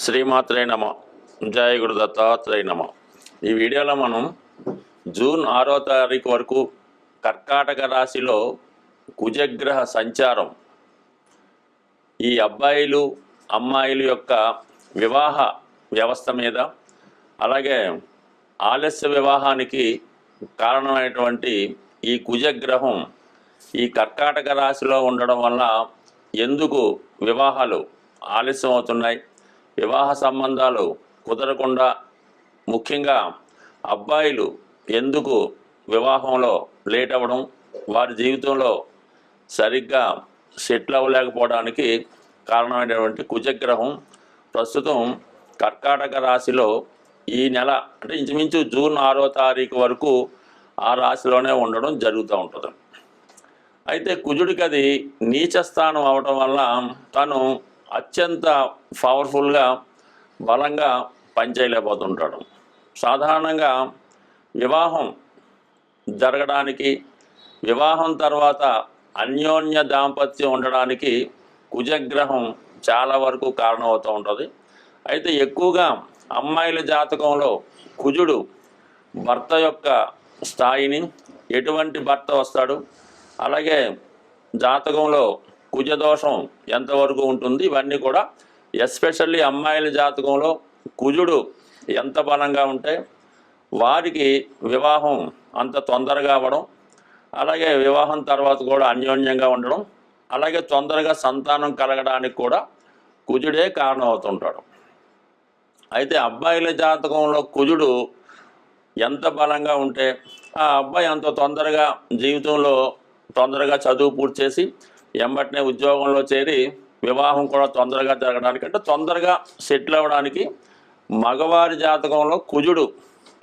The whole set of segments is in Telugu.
శ్రీమాత్రే నమ. జయ గురు దత్తాత్రేయ నమ. ఈ వీడియోలో మనం జూన్ 6వ తారీఖు వరకు కర్కాటక రాశిలో కుజగ్రహ సంచారం ఈ అబ్బాయిలు అమ్మాయిల యొక్క వివాహ వ్యవస్థ మీద, అలాగే ఆలస్య వివాహానికి కారణమైనటువంటి ఈ కుజగ్రహం ఈ కర్కాటక రాశిలో ఉండడం వల్ల ఎందుకు వివాహాలు ఆలస్యం అవుతున్నాయి, వివాహ సంబంధాలు కుదరకుండా, ముఖ్యంగా అబ్బాయిలు ఎందుకు వివాహంలో లేట్ అవ్వడం, వారి జీవితంలో సరిగ్గా సెటిల్ అవ్వలేకపోవడానికి కారణమైనటువంటి కుజగ్రహం ప్రస్తుతం కర్కాటక రాశిలో ఈ నెల అంటే ఇంచుమించు జూన్ 6వ తారీఖు వరకు ఆ రాశిలోనే ఉండడం జరుగుతూ ఉంటుంది. అయితే కుజుడికి అది నీచ స్థానం అవడం వల్ల తను అత్యంత పవర్ఫుల్గా బలంగా పనిచేయలేకపోతుంటాడు. సాధారణంగా వివాహం జరగడానికి, వివాహం తర్వాత అన్యోన్య దాంపత్యం ఉండడానికి కుజగ్రహం చాలా వరకు కారణమవుతూ ఉంటుంది. అయితే ఎక్కువగా అమ్మాయిల జాతకంలో కుజుడు భర్త యొక్క స్థాయిని, ఎటువంటి భర్త వస్తాడు, అలాగే జాతకంలో కుజదోషం ఎంతవరకు ఉంటుంది, ఇవన్నీ కూడా ఎస్పెషల్లీ అమ్మాయిల జాతకంలో కుజుడు ఎంత బలంగా ఉంటే వారికి వివాహం అంత తొందరగా అవ్వడం, అలాగే వివాహం తర్వాత కూడా అన్యోన్యంగా ఉండడం, అలాగే తొందరగా సంతానం కలగడానికి కూడా కుజుడే కారణం అవుతుంటాడు. అయితే అబ్బాయిల జాతకంలో కుజుడు ఎంత బలంగా ఉంటే ఆ అబ్బాయి అంత తొందరగా జీవితంలో తొందరగా చదువు పూర్తి చేసి వెంబటనే ఉద్యోగంలో చేరి వివాహం కూడా తొందరగా జరగడానికి, అంటే తొందరగా సెటిల్ అవ్వడానికి మగవారి జాతకంలో కుజుడు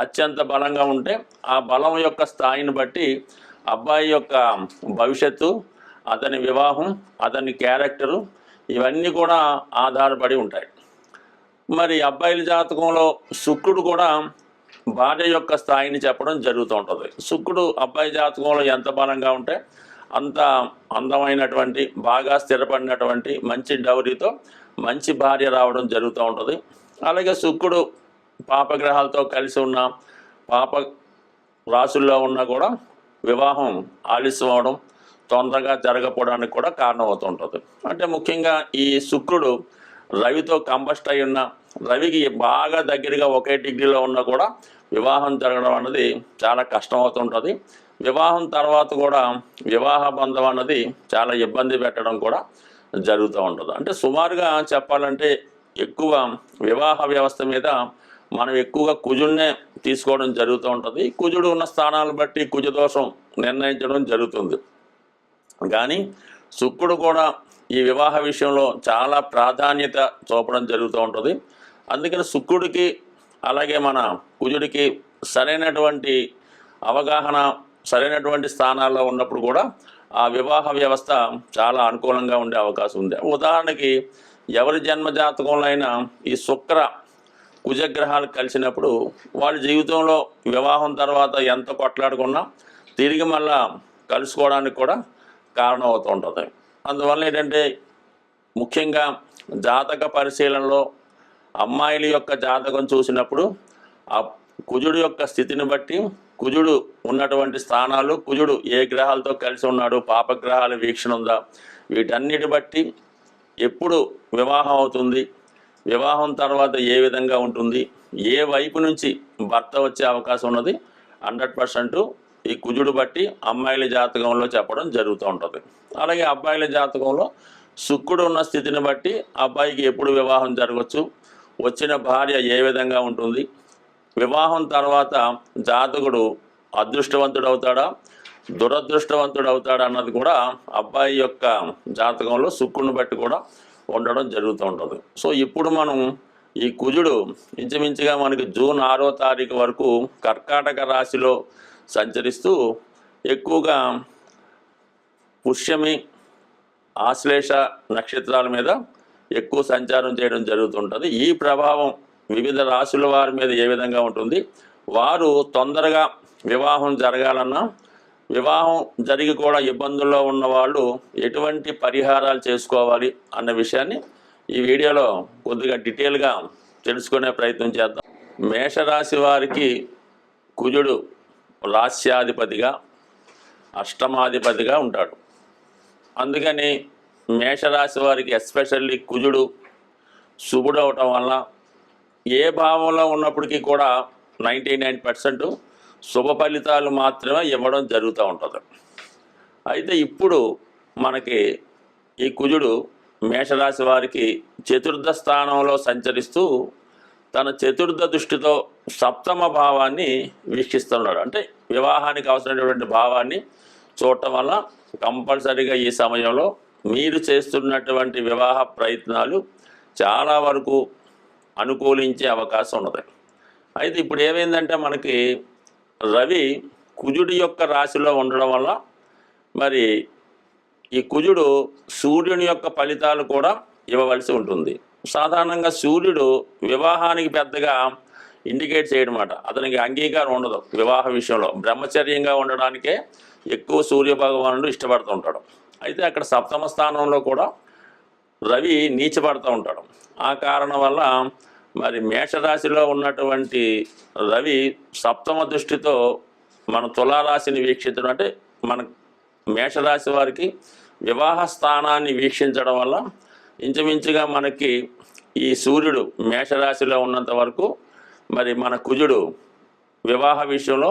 అత్యంత బలంగా ఉంటే ఆ బలం యొక్క స్థాయిని బట్టి అబ్బాయి యొక్క భవిష్యత్తు, అతని వివాహం, అతని క్యారెక్టరు ఇవన్నీ కూడా ఆధారపడి ఉంటాయి. మరి అబ్బాయిల జాతకంలో శుక్రుడు కూడా భార్య యొక్క స్థాయిని చెప్పడం జరుగుతూ ఉంటుంది. శుక్రుడు అబ్బాయి జాతకంలో ఎంత బలంగా ఉంటే అంత అందమైనటువంటి, బాగా స్థిరపడినటువంటి మంచి డౌరీతో మంచి భార్య రావడం జరుగుతూ ఉంటుంది. అలాగే శుక్రుడు పాపగ్రహాలతో కలిసి ఉన్న, పాప రాశుల్లో ఉన్నా కూడా వివాహం ఆలస్యం అవడం, తొందరగా జరగకపోవడానికి కూడా కారణం అవుతుంటుంది. అంటే ముఖ్యంగా ఈ శుక్రుడు రవితో కంబస్ట్ అయి ఉన్న, రవికి బాగా దగ్గరగా ఒకే డిగ్రీలో ఉన్నా కూడా వివాహం జరగడం అన్నది చాలా కష్టం అవుతుంటుంది. వివాహం తర్వాత కూడా వివాహ బంధం అన్నది చాలా ఇబ్బంది పెట్టడం కూడా జరుగుతూ ఉంటుంది. అంటే సుమారుగా చెప్పాలంటే ఎక్కువ వివాహ వ్యవస్థ మీద మనం ఎక్కువగా కుజుడినే తీసుకోవడం జరుగుతూ ఉంటుంది. కుజుడు ఉన్న స్థానాలను బట్టి కుజదోషం నిర్ణయించడం జరుగుతుంది. కానీ శుక్రుడు కూడా ఈ వివాహ విషయంలో చాలా ప్రాధాన్యత చూపడం జరుగుతూ ఉంటుంది. అందుకని శుక్రుడికి అలాగే మన కుజుడికి సరైనటువంటి అవగాహన, సరైనటువంటి స్థానాల్లో ఉన్నప్పుడు కూడా ఆ వివాహ వ్యవస్థ చాలా అనుకూలంగా ఉండే అవకాశం ఉంది. ఉదాహరణకి ఎవరి జన్మ జాతకంలో అయినా ఈ శుక్ర కుజగ్రహాలు కలిసినప్పుడు వాళ్ళ జీవితంలో వివాహం తర్వాత ఎంత కొట్లాడుకున్నా తిరిగి మళ్ళా కలుసుకోవడానికి కూడా కారణం అవుతూ ఉంటుంది. అందువల్ల ఏంటంటే ముఖ్యంగా జాతక పరిశీలనలో అమ్మాయిల యొక్క జాతకం చూసినప్పుడు ఆ కుజుడు యొక్క స్థితిని బట్టి, కుజుడు ఉన్నటువంటి స్థానాలు, కుజుడు ఏ గ్రహాలతో కలిసి ఉన్నాడు, పాపగ్రహాల వీక్షణ ఉందా, వీటన్నిటి బట్టి ఎప్పుడు వివాహం అవుతుంది, వివాహం తర్వాత ఏ విధంగా ఉంటుంది, ఏ వైపు నుంచి భర్త వచ్చే అవకాశం ఉన్నది 100% ఈ కుజుడు బట్టి అమ్మాయిల జాతకంలో చెప్పడం జరుగుతూ ఉంటుంది. అలాగే అబ్బాయిల జాతకంలో శుక్రుడు ఉన్న స్థితిని బట్టి అబ్బాయికి ఎప్పుడు వివాహం జరగవచ్చు, వచ్చిన భార్య ఏ విధంగా ఉంటుంది, వివాహం తర్వాత జాతకుడు అదృష్టవంతుడు అవుతాడా, దురదృష్టవంతుడు అవుతాడా అన్నది కూడా అబ్బాయి యొక్క జాతకంలో శుక్రుని బట్టి కూడా ఉండడం జరుగుతూ ఉంటుంది. సో ఇప్పుడు మనం ఈ కుజుడు ఇంచుమించుగా మనకి జూన్ 6వ తారీఖు వరకు కర్కాటక రాశిలో సంచరిస్తూ ఎక్కువగా పుష్యమి, ఆశ్లేష నక్షత్రాల మీద ఎక్కువ సంచారం చేయడం జరుగుతుంటుంది. ఈ ప్రభావం వివిధ రాశుల వారి మీద ఏ విధంగా ఉంటుంది, వారు తొందరగా వివాహం జరగాలన్నా, వివాహం జరిగి కూడా ఇబ్బందుల్లో ఉన్న వాళ్ళు ఎటువంటి పరిహారాలు చేసుకోవాలి అన్న విషయాన్ని ఈ వీడియోలో కొద్దిగా డీటెయిల్గా తెలుసుకునే ప్రయత్నం చేద్దాం. మేషరాశి వారికి కుజుడు రాస్యాధిపతిగా అష్టమాధిపతిగా ఉంటాడు. అందుకని మేషరాశి వారికి ఎస్పెషల్లీ కుజుడు శుభుడు అవటం వల్ల ఏ భావంలో ఉన్నప్పటికీ కూడా 99% శుభ ఫలితాలు మాత్రమే ఇవ్వడం జరుగుతూ ఉంటుంది. అయితే ఇప్పుడు మనకి ఈ కుజుడు మేషరాశి వారికి చతుర్థ స్థానంలో సంచరిస్తూ తన చతుర్థ దృష్టితో సప్తమ భావాన్ని వీక్షిస్తున్నాడు. అంటే వివాహానికి అవసరమైనటువంటి భావాన్ని చూడటం వల్ల కంపల్సరీగా ఈ సమయంలో మీరు చేస్తున్నటువంటి వివాహ ప్రయత్నాలు చాలా వరకు అనుకూలించే అవకాశం ఉన్నది. అయితే ఇప్పుడు ఏమైందంటే మనకి రవి కుజుడి యొక్క రాశిలో ఉండడం వల్ల మరి ఈ కుజుడు సూర్యుని యొక్క ఫలితాలు కూడా ఇవ్వవలసి ఉంటుంది. సాధారణంగా సూర్యుడు వివాహానికి పెద్దగా ఇండికేట్ చేయడమాట, అతనికి అంగీకారం ఉండదు. వివాహ విషయంలో బ్రహ్మచర్యంగా ఉండడానికే ఎక్కువ సూర్య భగవానుడు ఇష్టపడుతూ ఉంటాడు. అయితే అక్కడ సప్తమ స్థానంలో కూడా రవి నీచపడుతూ ఉంటాడు. ఆ కారణం వల్ల మరి మేషరాశిలో ఉన్నటువంటి రవి సప్తమ దృష్టితో మన తులారాశిని వీక్షించడం, అంటే మన మేషరాశి వారికి వివాహ స్థానాన్ని వీక్షించడం వల్ల ఇంచుమించుగా మనకి ఈ సూర్యుడు మేషరాశిలో ఉన్నంత వరకు మరి మన కుజుడు వివాహ విషయంలో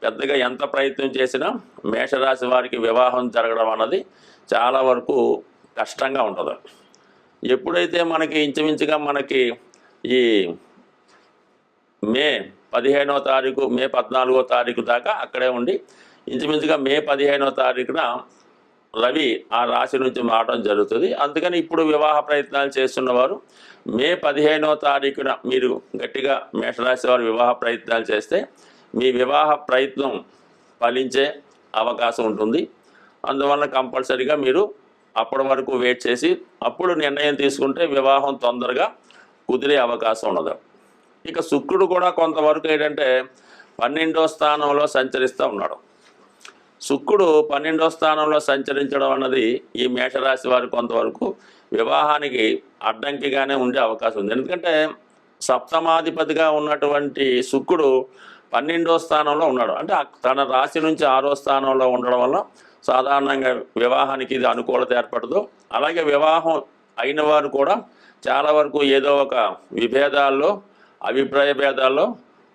పెద్దగా ఎంత ప్రయత్నం చేసినా మేషరాశి వారికి వివాహం జరగడం అన్నది చాలా వరకు కష్టంగా ఉంటుంది. ఎప్పుడైతే మనకి ఇంచుమించుగా మనకి ఈ మే 15వ తారీఖు, మే 14వ తారీఖు దాకా అక్కడే ఉండి ఇంచుమించుగా మే 15వ తారీఖున రవి ఆ రాశి నుంచి మారడం జరుగుతుంది. అందుకని ఇప్పుడు వివాహ ప్రయత్నాలు చేస్తున్నవారు మే 15వ తారీఖున మీరు గట్టిగా మేషరాశి వారు వివాహ ప్రయత్నాలు చేస్తే మీ వివాహ ప్రయత్నం ఫలించే అవకాశం ఉంటుంది. అందువల్ల కంపల్సరీగా మీరు అప్పటి వరకు వెయిట్ చేసి అప్పుడు నిర్ణయం తీసుకుంటే వివాహం తొందరగా కుదిరే అవకాశం ఉన్నది. ఇక శుక్రుడు కూడా కొంతవరకు ఏంటంటే 12వ స్థానంలో సంచరిస్తూ ఉన్నాడు. శుక్రుడు 12వ స్థానంలో సంచరించడం అన్నది ఈ మేషరాశి వారు కొంతవరకు వివాహానికి అడ్డంకిగానే ఉండే అవకాశం ఉంది. ఎందుకంటే సప్తమాధిపతిగా ఉన్నటువంటి శుక్రుడు 12వ స్థానంలో ఉన్నాడు. అంటే తన రాశి నుంచి 6వ స్థానంలో ఉండడం వల్ల సాధారణంగా వివాహానికి ఇది అనుకూలత ఏర్పడదు. అలాగే వివాహం అయిన వారు కూడా చాలా వరకు ఏదో ఒక విభేదాల్లో, అభిప్రాయ భేదాల్లో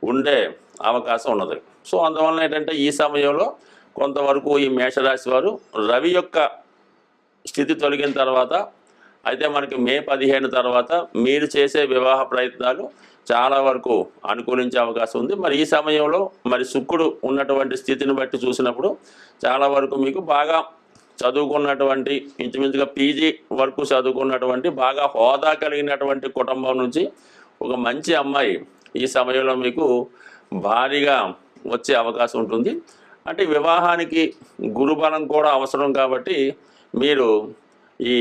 ఉండే అవకాశం ఉన్నది. సో అందువలన ఏంటంటే ఈ సమయంలో కొంతవరకు ఈ మేషరాశి వారు రవి యొక్క స్థితి తొలగిన తర్వాత, అయితే మనకి మే 15 తర్వాత మీరు చేసే వివాహ ప్రయత్నాలు చాలా వరకు అనుకూలించే అవకాశం ఉంది. మరి ఈ సమయంలో మరి శుక్రుడు ఉన్నటువంటి స్థితిని బట్టి చూసినప్పుడు చాలా వరకు మీకు బాగా చదువుకున్నటువంటి, ఇంచుమించుగా పీజీ వరకు చదువుకున్నటువంటి బాగా హోదా కలిగినటువంటి కుటుంబం నుంచి ఒక మంచి అమ్మాయి ఈ సమయంలో మీకు భారీగా వచ్చే అవకాశం ఉంటుంది. అంటే వివాహానికి గురుబలం కూడా అవసరం కాబట్టి మీరు ఈ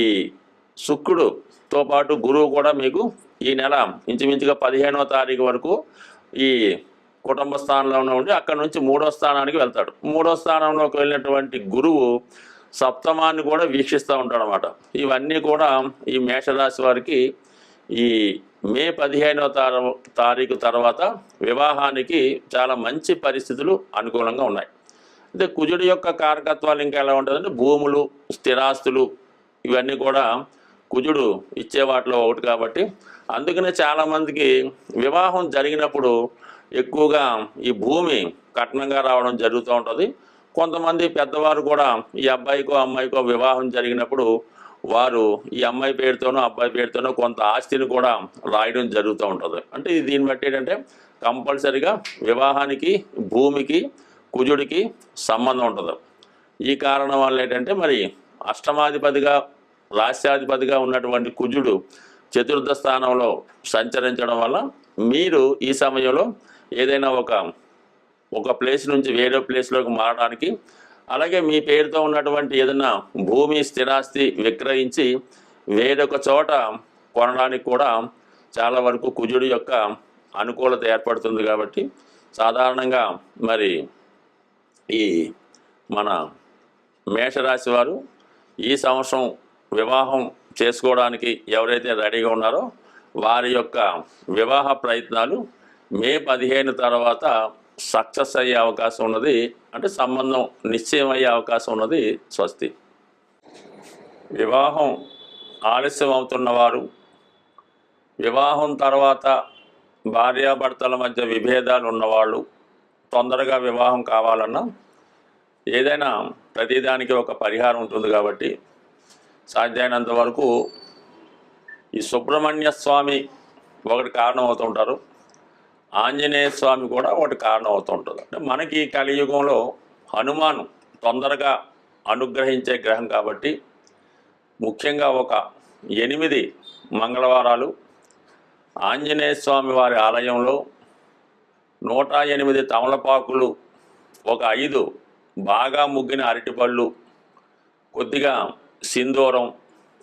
శుక్రుడుతో పాటు గురువు కూడా మీకు ఈ నెల ఇంచుమించుగా 15వ తారీఖు వరకు ఈ కుటుంబ స్థానంలో ఉండి అక్కడ నుంచి 3వ స్థానానికి వెళ్తాడు. 3వ స్థానంలోకి వెళ్ళినటువంటి గురువు సప్తమాన్ని కూడా వీక్షిస్తూ ఉంటాడు అన్నమాట. ఇవన్నీ కూడా ఈ మేషరాశి వారికి ఈ మే 15వ తారీఖు తర్వాత వివాహానికి చాలా మంచి పరిస్థితులు అనుకూలంగా ఉన్నాయి. అంటే కుజుడి యొక్క కారకత్వాలు ఇంకా ఎలా ఉంటుందంటే భూములు, స్థిరాస్తులు ఇవన్నీ కూడా కుజుడు ఇచ్చే వాటిలో ఒకటి కాబట్టి అందుకనే చాలామందికి వివాహం జరిగినప్పుడు ఎక్కువగా ఈ భూమి కట్నంగా రావడం జరుగుతూ ఉంటుంది. కొంతమంది పెద్దవారు కూడా ఈ అబ్బాయికో అమ్మాయికో వివాహం జరిగినప్పుడు వారు ఈ అమ్మాయి పేరుతోనో అబ్బాయి పేరుతోనో కొంత ఆస్తిని కూడా రాయడం జరుగుతూ ఉంటుంది. అంటే దీన్ని బట్టి ఏంటంటే కంపల్సరిగా వివాహానికి భూమికి కుజుడికి సంబంధం ఉంటుంది. ఈ కారణం వల్ల ఏంటంటే మరి అష్టమాధిపతిగా రాస్యాధిపతిగా ఉన్నటువంటి కుజుడు చతుర్థ స్థానంలో సంచరించడం వల్ల మీరు ఈ సమయంలో ఏదైనా ఒక ప్లేస్ నుంచి వేరే ప్లేస్లోకి మారడానికి, అలాగే మీ పేరుతో ఉన్నటువంటి ఏదైనా భూమి స్థిరాస్తి విక్రయించి వేరొక చోట కొనడానికి కూడా చాలా వరకు కుజుడి యొక్క అనుకూలత ఏర్పడుతుంది. కాబట్టి సాధారణంగా మరి ఈ మన మేషరాశి వారు ఈ సంవత్సరం వివాహం చేసుకోవడానికి ఎవరైతే రెడీగా ఉన్నారో వారి యొక్క వివాహ ప్రయత్నాలు మే 15 తర్వాత సక్సెస్ అయ్యే అవకాశం ఉన్నది, అంటే సంబంధం నిశ్చయం అయ్యే అవకాశం ఉన్నది. స్వస్తి. వివాహం ఆలస్యం అవుతున్నవారు, వివాహం తర్వాత భార్యాభర్తల మధ్య విభేదాలు ఉన్నవాళ్ళు, తొందరగా వివాహం కావాలన్నా ఏదైనా ప్రతిదానికి ఒక పరిహారం ఉంటుంది కాబట్టి సాధ్యమైనంత వరకు ఈ సుబ్రహ్మణ్య స్వామి ఒకటి కారణం అవుతుంటారు, ఆంజనేయ స్వామి కూడా ఒకటి కారణం అవుతుంటుంది. అంటే మనకి కలియుగంలో హనుమాను తొందరగా అనుగ్రహించే గ్రహం కాబట్టి ముఖ్యంగా ఒక 8 మంగళవారాలు ఆంజనేయ స్వామి వారి ఆలయంలో 108 తమలపాకులు, ఒక 5 బాగా ముగ్గిన అరటిపళ్ళు, కొద్దిగా సింధూరం,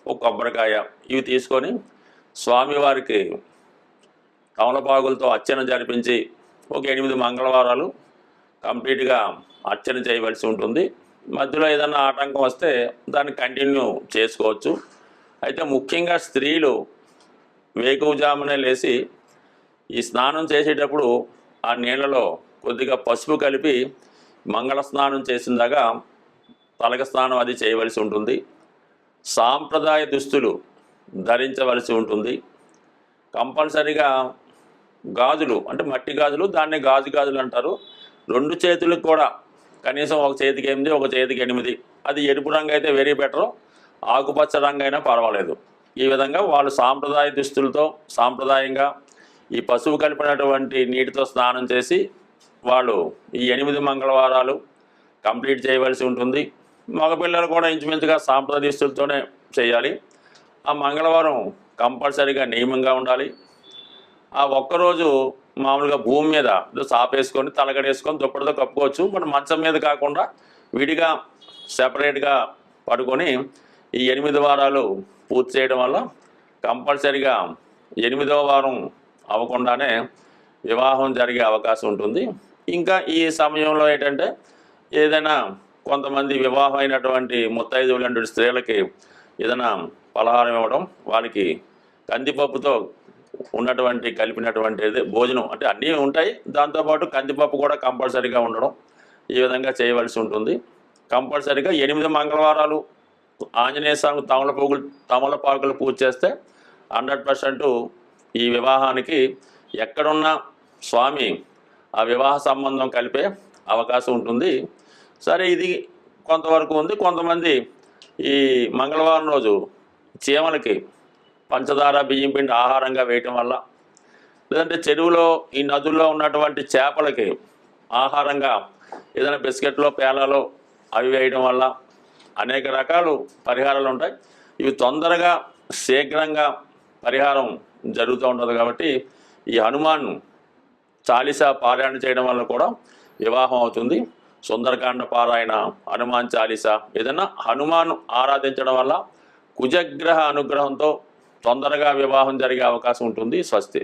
ఒక కొబ్బరికాయ ఇవి తీసుకొని స్వామివారికి తమలపాకులతో అర్చన జరిపించి ఒక 8 మంగళవారాలు కంప్లీట్గా అర్చన చేయవలసి ఉంటుంది. మధ్యలో ఏదైనా ఆటంకం వస్తే దాన్ని కంటిన్యూ చేసుకోవచ్చు. అయితే ముఖ్యంగా స్త్రీలు వేకువజామునే లేచి ఈ స్నానం చేసేటప్పుడు ఆ నీళ్ళలో కొద్దిగా పసుపు కలిపి మంగళ స్నానం చేసిందాగా తలక స్నానం అది చేయవలసి ఉంటుంది. సాంప్రదాయ దుస్తులు ధరించవలసి ఉంటుంది. కంపల్సరిగా గాజులు, అంటే మట్టి గాజులు, దాన్ని గాజులు అంటారు. 2 చేతులకు కూడా కనీసం ఒక చేతికి 8, ఒక చేతికి 8, అది ఎరుపు రంగు అయితే వెరీ బెటర్, ఆకుపచ్చ రంగు అయినా పర్వాలేదు. ఈ విధంగా వాళ్ళు సాంప్రదాయ దుస్తులతో సాంప్రదాయంగా ఈ పసుపు కలిపినటువంటి నీటితో స్నానం చేసి వాళ్ళు ఈ 8 మంగళవారాలు కంప్లీట్ చేయవలసి ఉంటుంది. మగపిల్లలు కూడా ఇంచుమించుగా సాంప్రదాయ దుస్తులతోనే చేయాలి. ఆ మంగళవారం కంపల్సరీగా నియమంగా ఉండాలి. ఆ ఒక్కరోజు మామూలుగా భూమి మీద సాపేసుకొని తలగడేసుకొని దుప్పటితో కప్పుకోవచ్చు. బట్ మంచం మీద కాకుండా విడిగా సెపరేట్గా పడుకొని ఈ 8 వారాలు పూర్తి చేయడం వల్ల కంపల్సరీగా 8వ వారం అవ్వకుండానే వివాహం జరిగే అవకాశం ఉంటుంది. ఇంకా ఈ సమయంలో ఏంటంటే ఏదైనా కొంతమంది వివాహం అయినటువంటి ముత్తైదువులంటి స్త్రీలకి ఏదైనా పలహారం ఇవ్వడం, వాళ్ళకి కందిపప్పుతో ఉన్నటువంటి కలిపినటువంటి భోజనం, అంటే అన్నీ ఉంటాయి, దాంతోపాటు కందిపప్పు కూడా కంపల్సరీగా ఉండడం, ఈ విధంగా చేయవలసి ఉంటుంది. కంపల్సరీగా 8 మంగళవారాలు ఆంజనేయ స్వామి తమలపాకులు పూజ చేస్తే 100% ఈ వివాహానికి ఎక్కడున్న స్వామి ఆ వివాహ సంబంధం కలిపే అవకాశం ఉంటుంది. సరే, ఇది కొంతవరకు ఉంది. కొంతమంది ఈ మంగళవారం రోజు చీమలకి పంచదార బియ్యం పిండి ఆహారంగా వేయటం వల్ల, లేదంటే చెరువులో ఈ నదుల్లో ఉన్నటువంటి చేపలకి ఆహారంగా ఏదైనా బిస్కెట్లో పేలాలో అవి వేయడం వల్ల అనేక రకాలు పరిహారాలు ఉంటాయి. ఇవి తొందరగా శీఘ్రంగా పరిహారం జరుగుతూ ఉంటుంది కాబట్టి ఈ హనుమాన్ చాలీసా పారాయణ చేయడం వల్ల కూడా వివాహం అవుతుంది. సుందరకాండ పారాయణ, హనుమాన్ చాలీసా, ఏదైనా హనుమాన్ ఆరాధించడం వల్ల కుజగ్రహ అనుగ్రహంతో తొందరగా వివాహం జరిగే అవకాశం ఉంటుంది. స్వస్తి.